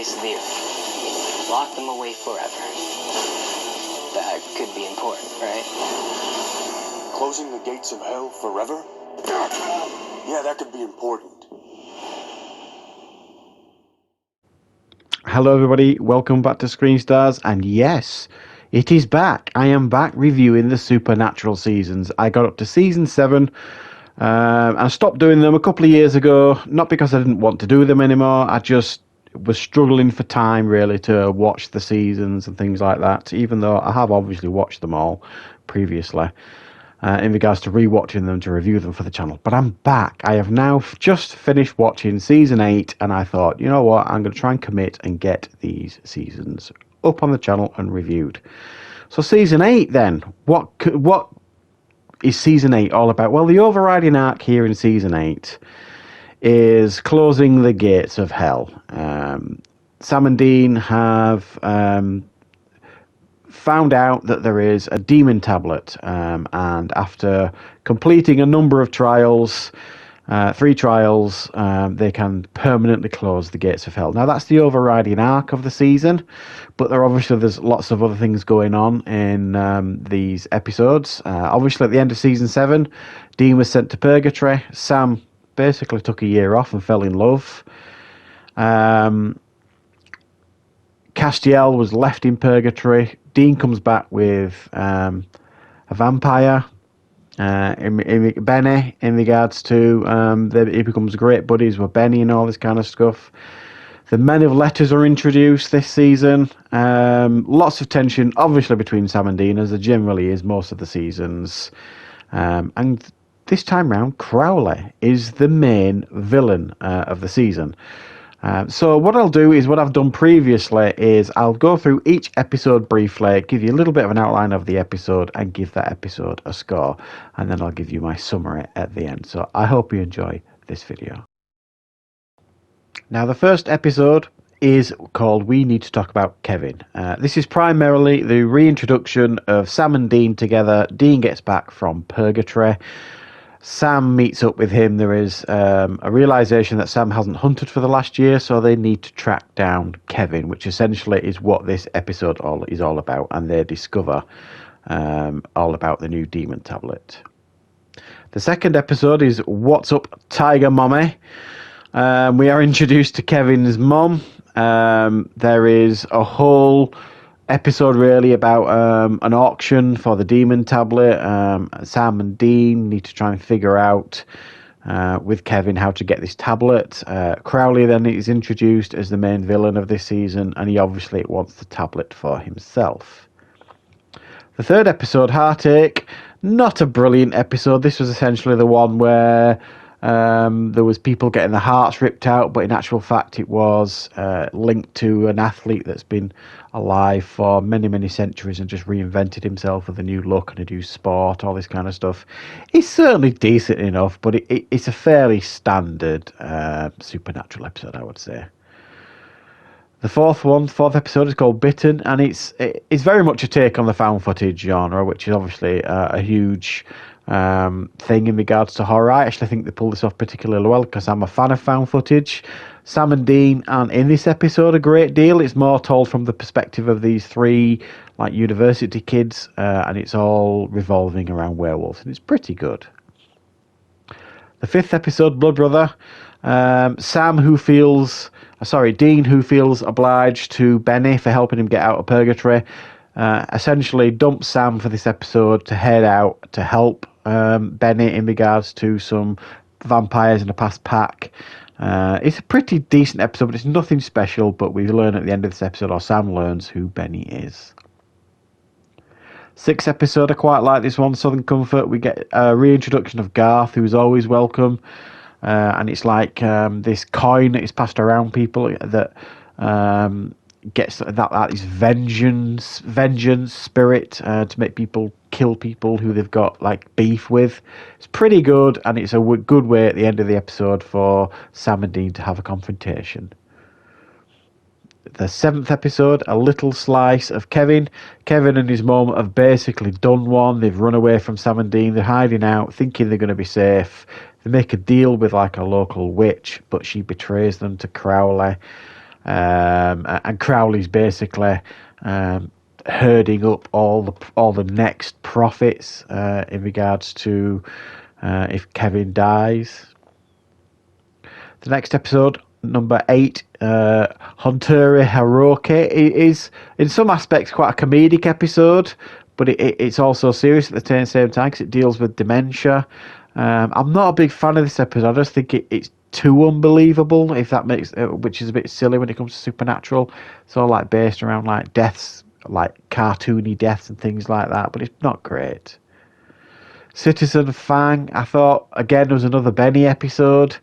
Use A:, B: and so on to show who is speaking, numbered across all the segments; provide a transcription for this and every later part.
A: face of the earth. Lock them away forever. That could be important, right?
B: Closing the gates of hell forever? Yeah, that could be important.
C: Hello everybody, welcome back to Screenstars, and yes, it is back. I am back reviewing the Supernatural seasons. I got up to season 7, and I stopped doing them a couple of years ago, not because I didn't want to do them anymore, I just was struggling for time really to watch the seasons and things like that, even though I have obviously watched them all previously. In regards to rewatching them to review them for the channel. But I'm back. I have now just finished watching season 8, and I thought, you know what, I'm going to try and commit and get these seasons up on the channel and reviewed. So season 8 then, what is season 8 all about? Well, the overriding arc here in season 8 is closing the gates of hell. Sam and Dean have found out that there is a demon tablet, and after completing a number of trials, 3 trials, they can permanently close the gates of hell. Now that's the overriding arc of the season, but there's lots of other things going on in these episodes. Obviously at the end of season 7, Dean was sent to purgatory. Sam basically took a year off and fell in love. Castiel was left in purgatory. Dean comes back with a vampire, Benny, in regards to he becomes great buddies with Benny and all this kind of stuff. The Men of Letters are introduced this season. Lots of tension, obviously, between Sam and Dean, as there generally is most of the seasons. And this time round, Crowley is the main villain of the season. So what I'll do is what I've done previously is I'll go through each episode briefly, give you a little bit of an outline of the episode and give that episode a score, and then I'll give you my summary at the end. So I hope you enjoy this video. Now the first episode is called We Need to Talk About Kevin. This is primarily the reintroduction of Sam and Dean together. Dean gets back from purgatory. Sam meets up with him. There is a realization that Sam hasn't hunted for the last year, so they need to track down Kevin, which essentially is what this episode is all about, and they discover all about the new demon tablet. The second episode is What's Up, Tiger Mommy? We are introduced to Kevin's mom. There is a whole episode really about an auction for the demon tablet. Sam and Dean need to try and figure out with Kevin how to get this tablet. Crowley then is introduced as the main villain of this season, and he obviously wants the tablet for himself. The third episode, Heartache, not a brilliant episode. This was essentially the one where there was people getting their hearts ripped out, but in actual fact it was linked to an athlete that's been alive for many, many centuries and just reinvented himself with a new look and a new sport, all this kind of stuff. It's certainly decent enough, but it's a fairly standard Supernatural episode, I would say. The fourth episode is called Bitten, and it's very much a take on the found footage genre, which is obviously a huge thing in regards to horror. I actually think they pulled this off particularly well because I'm a fan of found footage. Sam and Dean aren't in this episode a great deal. It's more told from the perspective of these 3 like university kids, and it's all revolving around werewolves, and it's pretty good. The 5th episode, Blood Brother. Dean, who feels obliged to Benny for helping him get out of purgatory, essentially dumps Sam for this episode to head out to help Benny in regards to some vampires in a past pack. It's a pretty decent episode, but it's nothing special, but we learn at the end of this episode, or Sam learns, who Benny is. 6th episode, I quite like this one, Southern Comfort. We get a reintroduction of Garth, who's always welcome, and it's like this coin that is passed around people that gets that is vengeance spirit to make people kill people who they've got like beef with. It's pretty good, and it's a good way at the end of the episode for Sam and Dean to have a confrontation. The 7th episode, a little slice of Kevin. Kevin and his mum have basically done one. They've run away from Sam and Dean. They're hiding out, thinking they're going to be safe. They make a deal with like a local witch, but she betrays them to Crowley. and Crowley's basically herding up all the next profits in regards to if Kevin dies. The next episode, number 8, Hunteri Heroici, is in some aspects quite a comedic episode, but it's also serious at the same time because it deals with dementia. I'm not a big fan of this episode. I just think it's too unbelievable, if that makes, which is a bit silly when it comes to supernatural. It's all like based around like deaths, like cartoony deaths and things like that, but it's not great. Citizen Fang, I thought again was another Benny episode.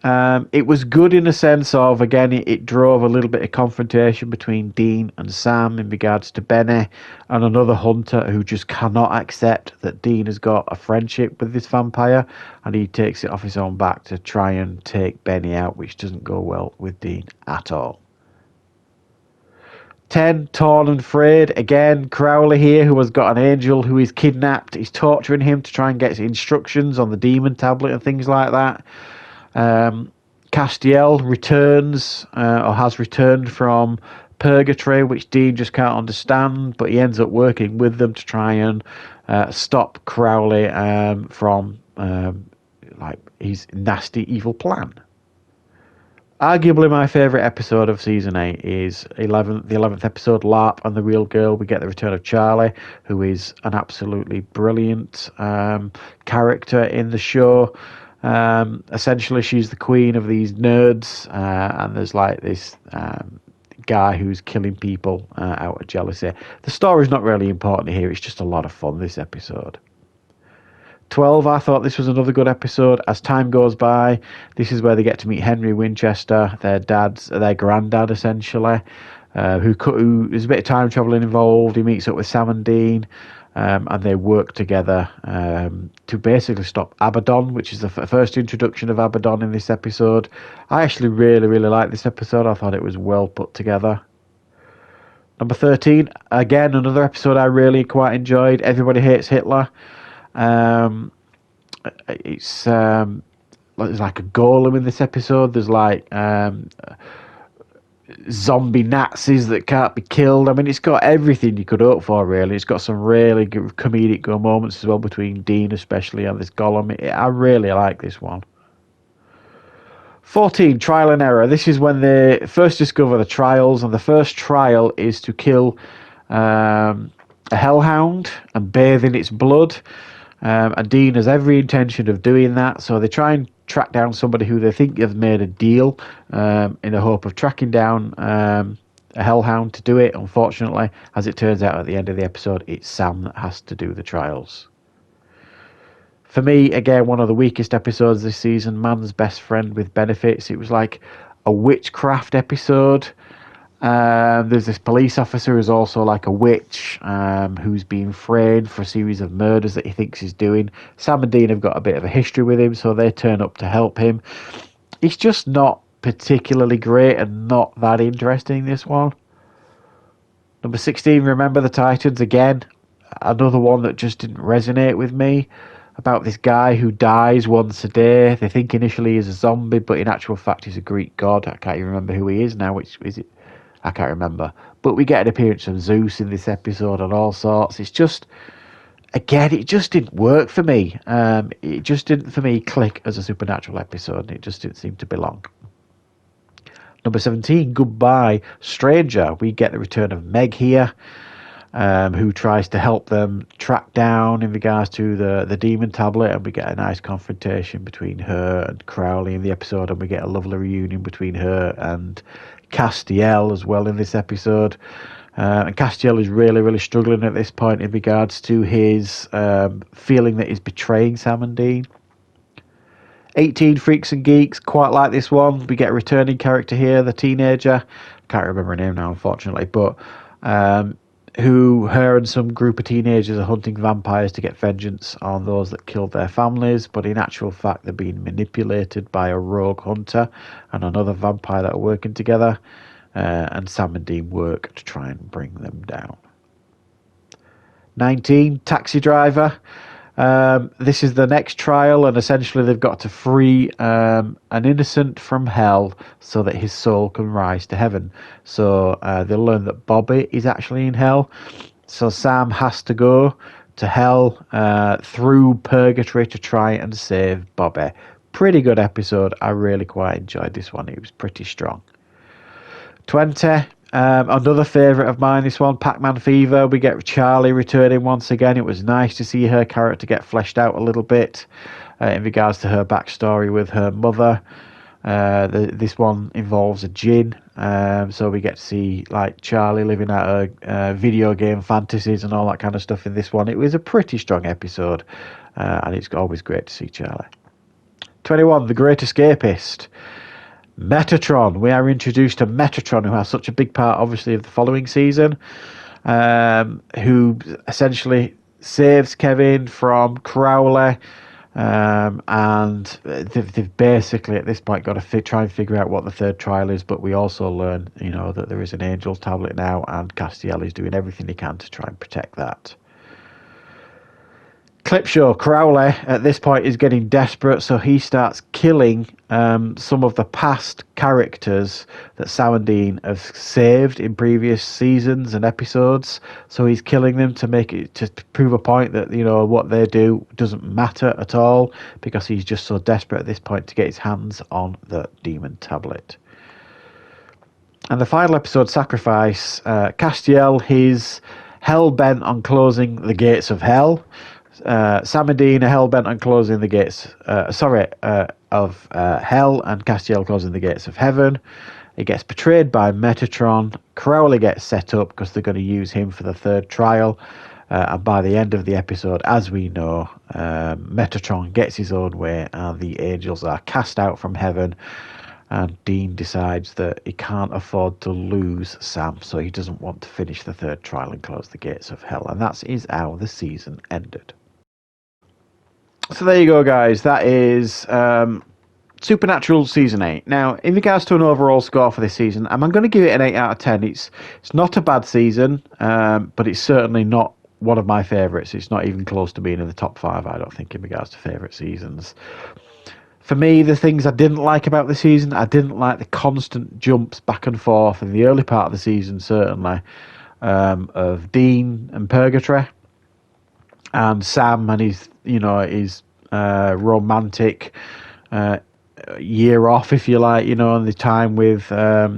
C: It was good in a sense of, again, it drove a little bit of confrontation between Dean and Sam in regards to Benny and another hunter who just cannot accept that Dean has got a friendship with this vampire, and he takes it off his own back to try and take Benny out, which doesn't go well with Dean at all. 10, Torn and Frayed. Again, Crowley here, who has got an angel who is kidnapped. He's torturing him to try and get instructions on the demon tablet and things like that. Castiel returns or has returned from purgatory, which Dean just can't understand, but he ends up working with them to try and stop Crowley from like his nasty evil plan. Arguably my favourite episode of season 8 is the 11th episode, LARP and the Real Girl. We get the return of Charlie, who is an absolutely brilliant character in the show. Essentially, she's the queen of these nerds, and there's like this guy who's killing people out of jealousy. The story's not really important here, it's just a lot of fun, this episode. 12, I thought this was another good episode. As time goes by, this is where they get to meet Henry Winchester, their granddad, essentially, who is a bit of time travelling involved. He meets up with Sam and Dean. And they work together to basically stop Abaddon, which is the first introduction of Abaddon in this episode. I actually really, really liked this episode. I thought it was well put together. Number 13, again, another episode I really quite enjoyed. Everybody Hates Hitler. It's there's like a golem in this episode. There's like zombie Nazis that can't be killed. I mean, it's got everything you could hope for, really. It's got some really good comedic moments as well between Dean especially and this golem. I really like this one. 14, Trial and Error. This is when they first discover the trials, and the first trial is to kill a hellhound and bathe in its blood. And Dean has every intention of doing that, so they try and track down somebody who they think have made a deal in the hope of tracking down a hellhound to do it. Unfortunately, as it turns out at the end of the episode, it's Sam that has to do the trials. For me, again, one of the weakest episodes this season, Man's Best Friend with Benefits. It was like a witchcraft episode. There's this police officer who's also like a witch who's been framed for a series of murders that he thinks he's doing. Sam and Dean have got a bit of a history with him, so they turn up to help him. It's just not particularly great and not that interesting, this one. Number 16, Remember the Titans. Again, another one that just didn't resonate with me. About this guy who dies once a day. They think initially he's a zombie, but in actual fact he's a Greek god. I can't even remember who he is now. Which is it? I can't remember. But we get an appearance of Zeus in this episode and all sorts. It's just, again, it just didn't work for me. It just didn't, for me, click as a supernatural episode. It just didn't seem to belong. Number 17, Goodbye, Stranger. We get the return of Meg here, who tries to help them track down in regards to the demon tablet, and we get a nice confrontation between her and Crowley in the episode, and we get a lovely reunion between her and Castiel as well in this episode. And Castiel is really, really struggling at this point in regards to his feeling that he's betraying Sam and Dean. 18, Freaks and Geeks. Quite like this one. We get a returning character here, the teenager. Can't remember her name now, unfortunately, but her and some group of teenagers are hunting vampires to get vengeance on those that killed their families, but in actual fact they're being manipulated by a rogue hunter and another vampire that are working together, and Sam and Dean work to try and bring them down. 19, Taxi Driver. This is the next trial, and essentially they've got to free an innocent from hell so that his soul can rise to heaven. So they'll learn that Bobby is actually in hell. So Sam has to go to hell through purgatory to try and save Bobby. Pretty good episode. I really quite enjoyed this one. It was pretty strong. 20. Another favourite of mine, this one, Pac-Man Fever. We get Charlie returning once again. It was nice to see her character get fleshed out a little bit in regards to her backstory with her mother. This one involves a djinn, so we get to see like Charlie living out her video game fantasies and all that kind of stuff in this one. It was a pretty strong episode, and it's always great to see Charlie. 21. The Great Escapist. Metatron. We are introduced to Metatron, who has such a big part, obviously, of the following season, who essentially saves Kevin from Crowley, and they've basically at this point got to try and figure out what the third trial is. But we also learn, that there is an Angel's tablet now, and Castiel is doing everything he can to try and protect that. Clip show. Crowley at this point is getting desperate, so he starts killing some of the past characters that Sam and Dean have saved in previous seasons and episodes. So he's killing them to prove a point that what they do doesn't matter at all, because he's just so desperate at this point to get his hands on the demon tablet. And the final episode, Sacrifice. Castiel, he's hell bent on closing the gates of hell. Sam and Dean are hell-bent on closing the gates of hell, and Castiel closing the gates of heaven. He gets betrayed by Metatron. Crowley gets set up because they're going to use him for the third trial. And by the end of the episode, as we know, Metatron gets his own way and the angels are cast out from heaven. And Dean decides that he can't afford to lose Sam, so he doesn't want to finish the third trial and close the gates of hell. And that is how the season ended. So there you go, guys. That is Supernatural Season 8. Now, in regards to an overall score for this season, I'm going to give it an 8 out of 10. It's not a bad season, but it's certainly not one of my favourites. It's not even close to being in the top 5, I don't think, in regards to favourite seasons. For me, the things I didn't like about the season, I didn't like the constant jumps back and forth in the early part of the season, certainly, of Dean and Purgatory, and Sam and his romantic year off, if you like, and the time with, I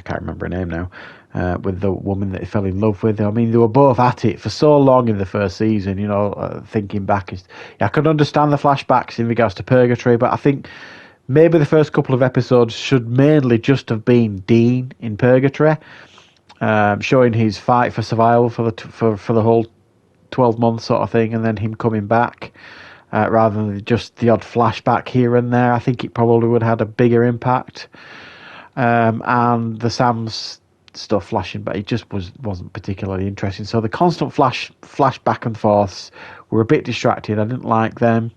C: can't remember her name now, with the woman that he fell in love with. I mean, they were both at it for so long in the first season, thinking back. I can understand the flashbacks in regards to Purgatory, but I think maybe the first couple of episodes should mainly just have been Dean in Purgatory, showing his fight for survival for the whole 12 months sort of thing, and then him coming back, rather than just the odd flashback here and there. I think it probably would have had a bigger impact. And the Sam's stuff flashing, but it just wasn't particularly interesting. So the constant flash back and forths were a bit distracting. I didn't like them.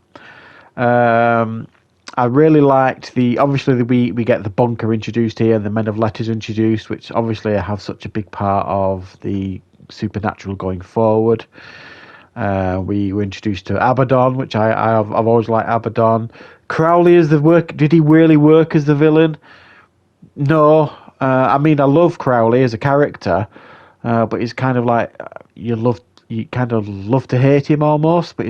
C: I really liked obviously we get the bunker introduced here, the Men of Letters introduced, which obviously have such a big part of the Supernatural going forward. We were introduced to Abaddon, which I've always liked Abaddon. Crowley as the work. Did he really work as the villain? No. I mean, I love Crowley as a character, but he's kind of like you kind of love to hate him almost. But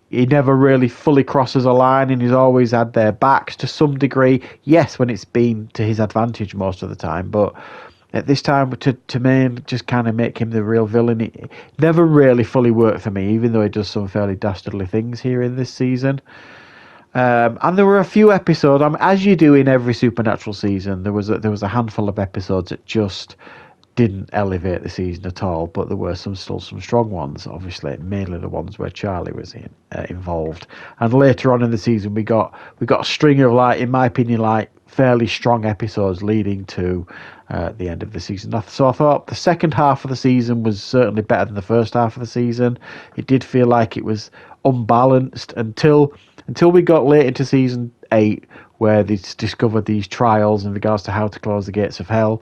C: he never really fully crosses a line, and he's always had their backs to some degree. Yes, when it's been to his advantage most of the time, but at this time, to just kind of make him the real villain, it never really fully worked for me, even though he does some fairly dastardly things here in this season. And there were a few episodes, as you do in every Supernatural season, there was a handful of episodes that just didn't elevate the season at all, but there were still some strong ones, obviously, mainly the ones where Charlie was involved. And later on in the season, we got a string of, in my opinion, fairly strong episodes leading to the end of the season. So I thought the second half of the season was certainly better than the first half of the season. It did feel like it was unbalanced until we got late into season 8, where they discovered these trials in regards to how to close the gates of hell.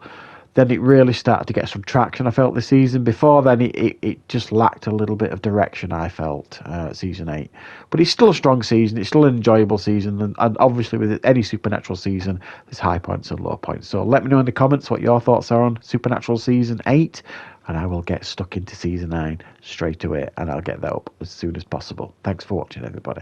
C: then it really started to get some traction, I felt, this season. Before then, it just lacked a little bit of direction, I felt, season 8. But it's still a strong season. It's still an enjoyable season. And obviously, with any Supernatural season, there's high points and low points. So let me know in the comments what your thoughts are on Supernatural season 8. And I will get stuck into season 9 straight away. And I'll get that up as soon as possible. Thanks for watching, everybody.